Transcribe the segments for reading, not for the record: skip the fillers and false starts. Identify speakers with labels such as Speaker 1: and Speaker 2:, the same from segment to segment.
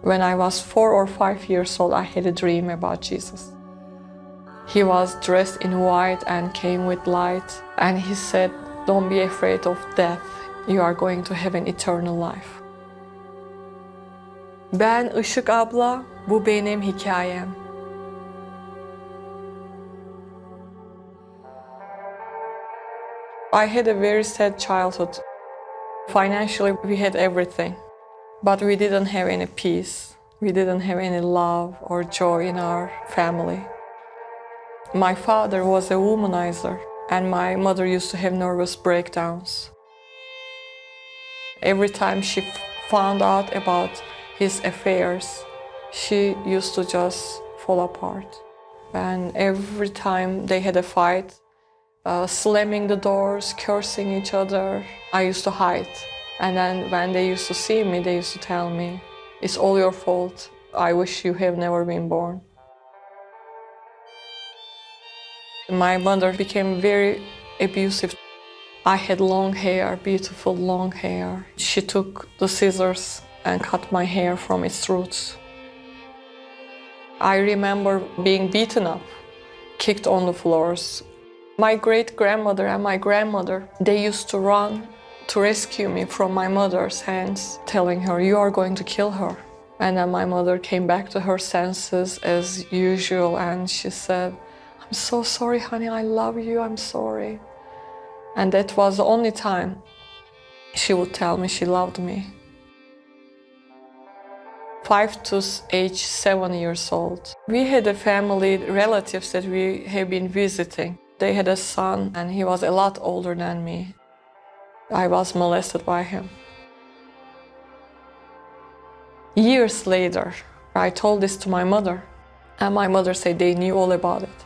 Speaker 1: When I was 4 or 5 years old, I had a dream about Jesus. He was dressed in white and came with light. And he said, "Don't be afraid of death. You are going to have an eternal life." Ben Isik Abla, bu benim hikayem. I had a very sad childhood. Financially, we had everything, but we didn't have any peace. We didn't have any love or joy in our family. My father was a womanizer, and my mother used to have nervous breakdowns. Every time she found out about his affairs, she used to just fall apart. And every time they had a fight, slamming the doors, cursing each other, I used to hide. And then when they used to see me, they used to tell me, "It's all your fault. I wish you have never been born." My mother became very abusive. I had long hair, beautiful long hair. She took the scissors and cut my hair from its roots. I remember being beaten up, kicked on the floors. My great-grandmother and my grandmother, they used to run to rescue me from my mother's hands, telling her, "You are going to kill her." And then my mother came back to her senses as usual, and she said, "I'm so sorry, honey, I love you, I'm sorry." And that was the only time she would tell me she loved me. 5 to age 7 years old. We had a family, relatives that we have been visiting. They had a son, and he was a lot older than me. I was molested by him. Years later, I told this to my mother, and my mother said they knew all about it.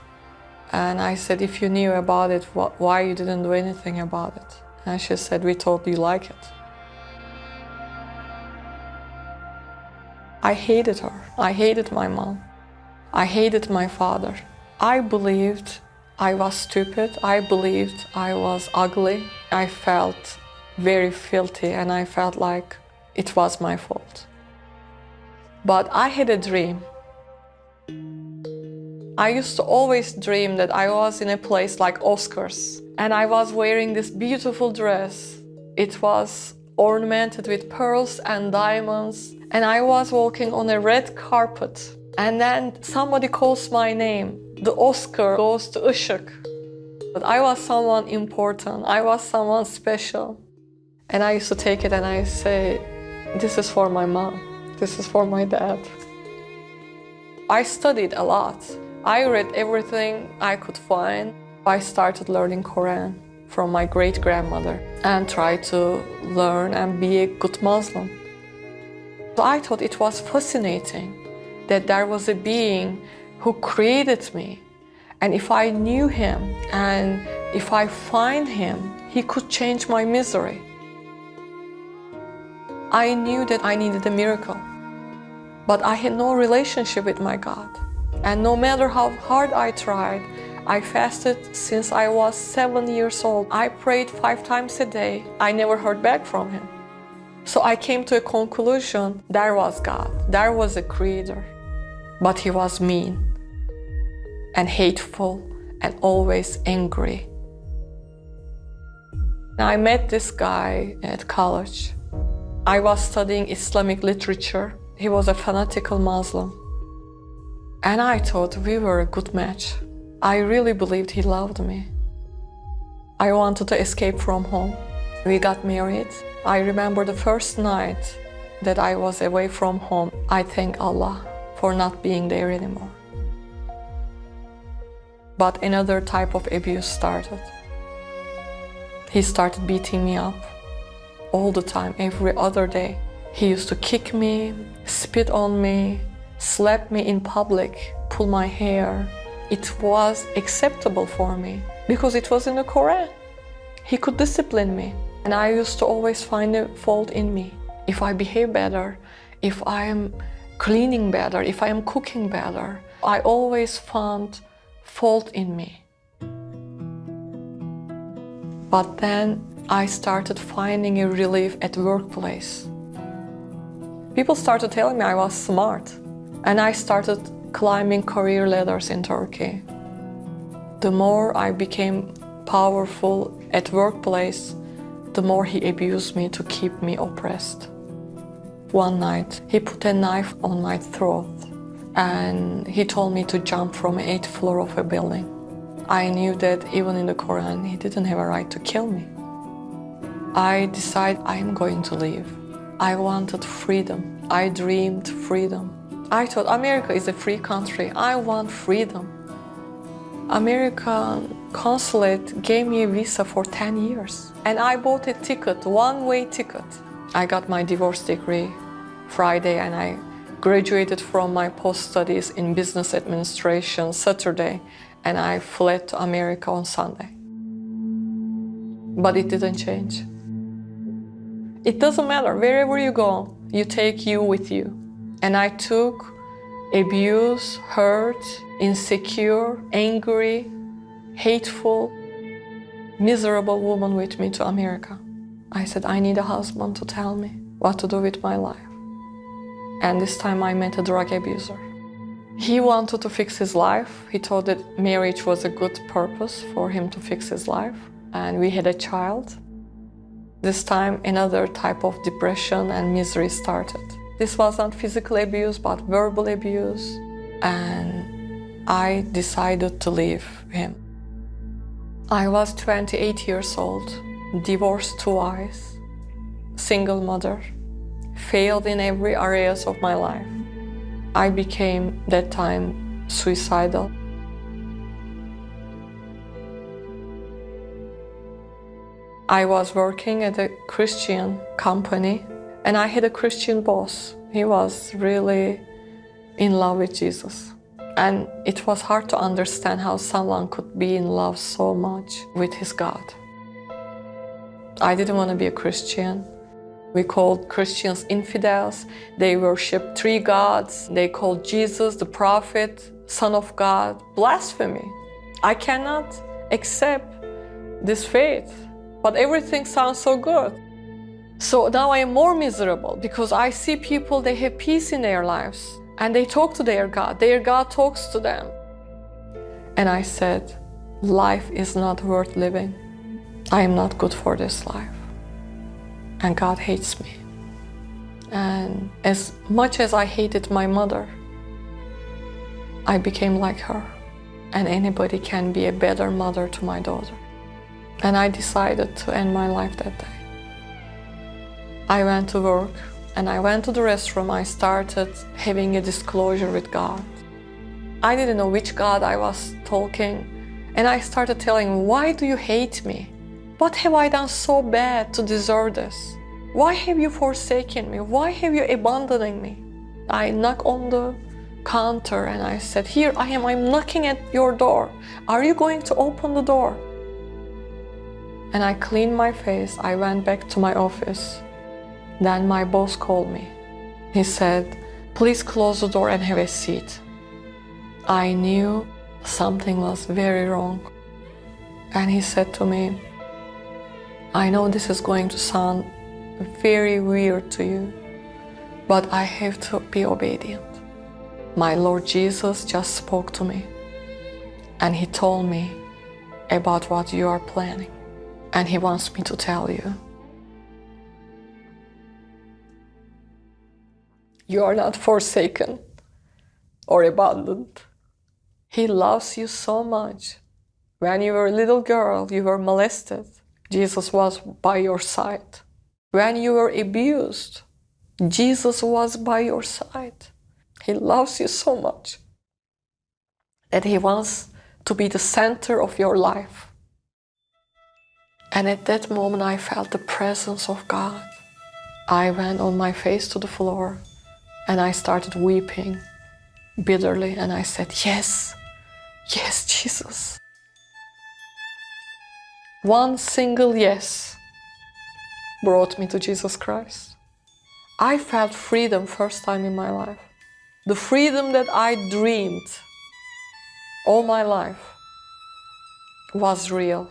Speaker 1: And I said, "If you knew about it, why you didn't do anything about it?" And she said, "We thought you like it." I hated her. I hated my mom. I hated my father. I believed I was stupid. I believed I was ugly. I felt very filthy, and I felt like it was my fault. But I had a dream. I used to always dream that I was in a place like Oscars, and I was wearing this beautiful dress. It was ornamented with pearls and diamonds, and I was walking on a red carpet. And then somebody calls my name. The Oscar goes to Isik. But I was someone important. I was someone special. And I used to take it and I say, "This is for my mom. This is for my dad." I studied a lot. I read everything I could find. I started learning Quran from my great-grandmother and tried to learn and be a good Muslim. So I thought it was fascinating that there was a being who created me. And if I knew him and if I find him, he could change my misery. I knew that I needed a miracle, but I had no relationship with my God. And no matter how hard I tried, I fasted since I was 7 years old. I prayed 5 times a day. I never heard back from him. So I came to a conclusion, there was God, there was a creator, but he was mean and hateful and always angry. I met this guy at college. I was studying Islamic literature. He was a fanatical Muslim. And I thought we were a good match. I really believed he loved me. I wanted to escape from home. We got married. I remember the first night that I was away from home. I thank Allah for not being there anymore. But another type of abuse started. He started beating me up all the time, every other day. He used to kick me, spit on me, slap me in public, pull my hair. It was acceptable for me because it was in the Quran. He could discipline me. And I used to always find a fault in me. If I behave better, if I am cleaning better, if I am cooking better, I always found fault in me. But then I started finding a relief at workplace. People started telling me I was smart, and I started climbing career ladders in Turkey. The more I became powerful at workplace, the more he abused me to keep me oppressed. One night, he put a knife on my throat and he told me to jump from the 8th floor of a building. I knew that even in the Quran, he didn't have a right to kill me. I decided I'm going to leave. I wanted freedom. I dreamed freedom. I thought America is a free country. I want freedom. American consulate gave me a visa for 10 years. And I bought a ticket, one-way ticket. I got my divorce degree Friday and I graduated from my post-studies in business administration Saturday and I fled to America on Sunday. But it didn't change. It doesn't matter, wherever you go, you take you with you. And I took abuse, hurt, insecure, angry, hateful, miserable woman with me to America. I said, I need a husband to tell me what to do with my life. And this time I met a drug abuser. He wanted to fix his life. He thought that marriage was a good purpose for him to fix his life. And we had a child. This time another type of depression and misery started. This was not physical abuse, but verbal abuse. And I decided to leave him. I was 28 years old, divorced twice, single mother, failed in every areas of my life. I became, that time, suicidal. I was working at a Christian company and I had a Christian boss. He was really in love with Jesus. And it was hard to understand how someone could be in love so much with his God. I didn't want to be a Christian. We called Christians infidels. They worship 3 gods. They called Jesus the prophet, Son of God, blasphemy. I cannot accept this faith, but everything sounds so good. So now I am more miserable because I see people, they have peace in their lives and they talk to their God talks to them. And I said, life is not worth living. I am not good for this life. And God hates me. And as much as I hated my mother, I became like her. And anybody can be a better mother to my daughter. And I decided to end my life that day. I went to work and I went to the restroom. I started having a disclosure with God. I didn't know which God I was talking. And I started telling him, why do you hate me? What have I done so bad to deserve this? Why have you forsaken me? Why have you abandoned me? I knocked on the counter and I said, here I am, I'm knocking at your door. Are you going to open the door? And I cleaned my face. I went back to my office. Then my boss called me. He said, please close the door and have a seat. I knew something was very wrong. And he said to me, I know this is going to sound very weird to you, but I have to be obedient. My Lord Jesus just spoke to me and he told me about what you are planning. And he wants me to tell you. You are not forsaken or abandoned. He loves you so much. When you were a little girl, you were molested. Jesus was by your side. When you were abused, Jesus was by your side. He loves you so much that he wants to be the center of your life. And at that moment, I felt the presence of God. I went on my face to the floor and I started weeping bitterly. And I said, yes, yes, Jesus. One single yes brought me to Jesus Christ. I felt freedom first time in my life. The freedom that I dreamed all my life was real.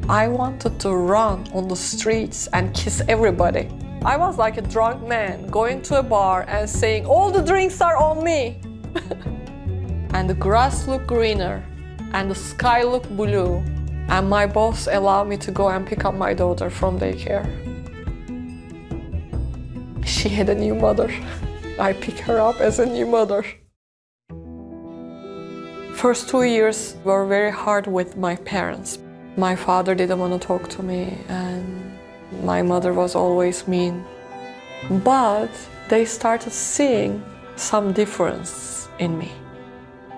Speaker 1: I wanted to run on the streets and kiss everybody. I was like a drunk man going to a bar and saying, "All the drinks are on me." And the grass looked greener and the sky looked blue. And my boss allowed me to go and pick up my daughter from daycare. She had a new mother. I picked her up as a new mother. First 2 years were very hard with my parents. My father didn't want to talk to me, and my mother was always mean. But they started seeing some difference in me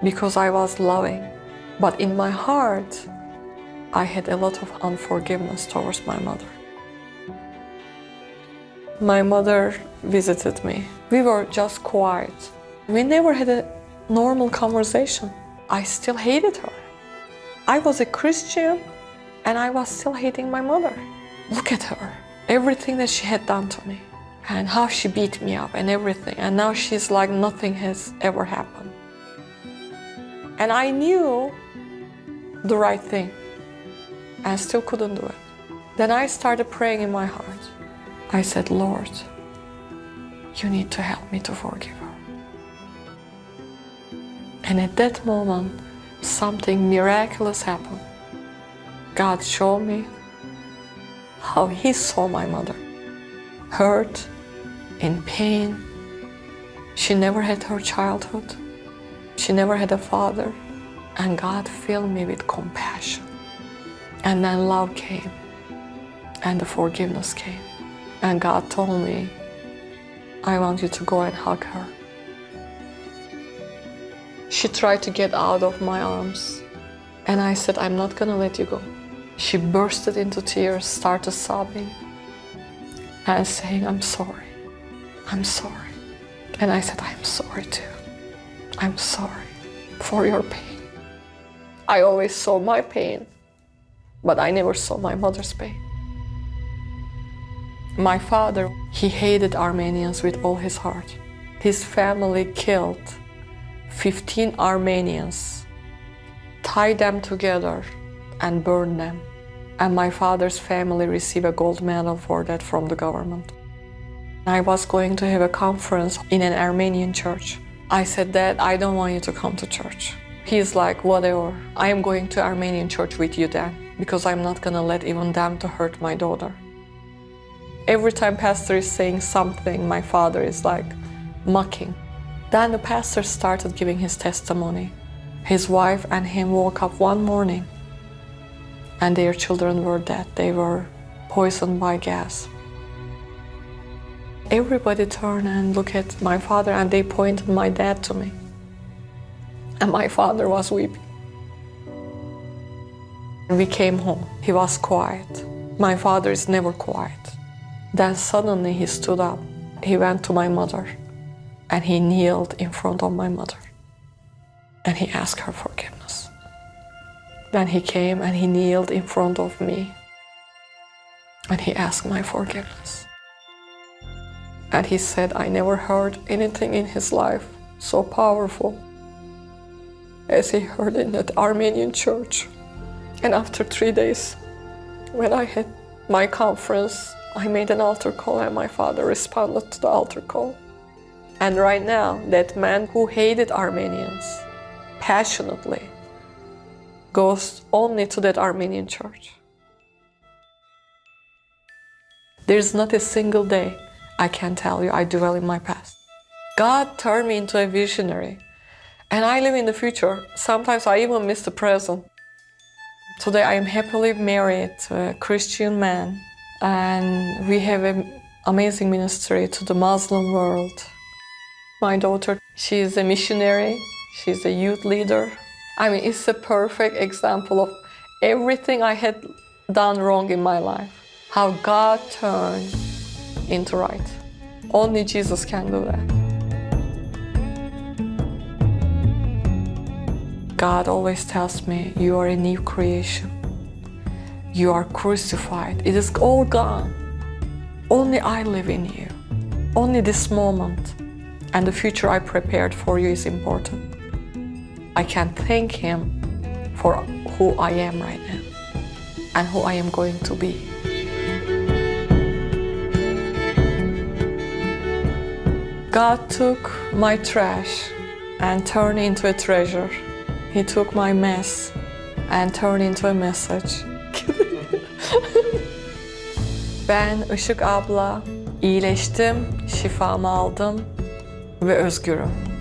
Speaker 1: because I was loving. But in my heart, I had a lot of unforgiveness towards my mother. My mother visited me. We were just quiet. We never had a normal conversation. I still hated her. I was a Christian and I was still hating my mother. Look at her, everything that she had done to me and how she beat me up and everything. And now she's like nothing has ever happened. And I knew the right thing and still couldn't do it. Then I started praying in my heart. I said, "Lord, you need to help me to forgive her." And at that moment, something miraculous happened. God showed me how He saw my mother, hurt, in pain. She never had her childhood. She never had a father. And God filled me with compassion. And then love came, and the forgiveness came. And God told me, "I want you to go and hug her." She tried to get out of my arms, and I said, "I'm not gonna let you go." She bursted into tears, started sobbing, and saying, "I'm sorry, I'm sorry." And I said, "I'm sorry too. I'm sorry for your pain." I always saw my pain, but I never saw my mother's pain. My father, he hated Armenians with all his heart. His family killed 15 Armenians, tied them together and burned them. And my father's family received a gold medal for that from the government. I was going to have a conference in an Armenian church. I said, "Dad, I don't want you to come to church." He's like, "Whatever, I am going to Armenian church with you then, because I'm not gonna let even them to hurt my daughter." Every time pastor is saying something, my father is like mocking. Then the pastor started giving his testimony. His wife and him woke up one morning and their children were dead. They were poisoned by gas. Everybody turned and looked at my father and they pointed my dad to me. And my father was weeping. We came home. He was quiet. My father is never quiet. Then suddenly he stood up. He went to my mother and he kneeled in front of my mother and he asked her forgiveness. Then he came and he kneeled in front of me and he asked my forgiveness. And he said, I never heard anything in his life so powerful as he heard in that Armenian church. And after 3 days, when I had my conference, I made an altar call and my father responded to the altar call. And right now, that man who hated Armenians passionately goes only to that Armenian church. There's not a single day I can tell you I dwell in my past. God turned me into a visionary and I live in the future. Sometimes I even miss the present. Today I am happily married to a Christian man and we have an amazing ministry to the Muslim world. My daughter, she is a missionary, she's a youth leader. I mean, it's a perfect example of everything I had done wrong in my life. How God turned into right. Only Jesus can do that. God always tells me, you are a new creation. You are crucified. It is all gone. Only I live in you. Only this moment. And the future I prepared for you is important. I can thank Him for who I am right now. and who I am going to be. God took my trash and turned into a treasure. He took my mess and turned into a message. Ben Isik Abla, iyileştim, şifamı aldım ve özgürüm.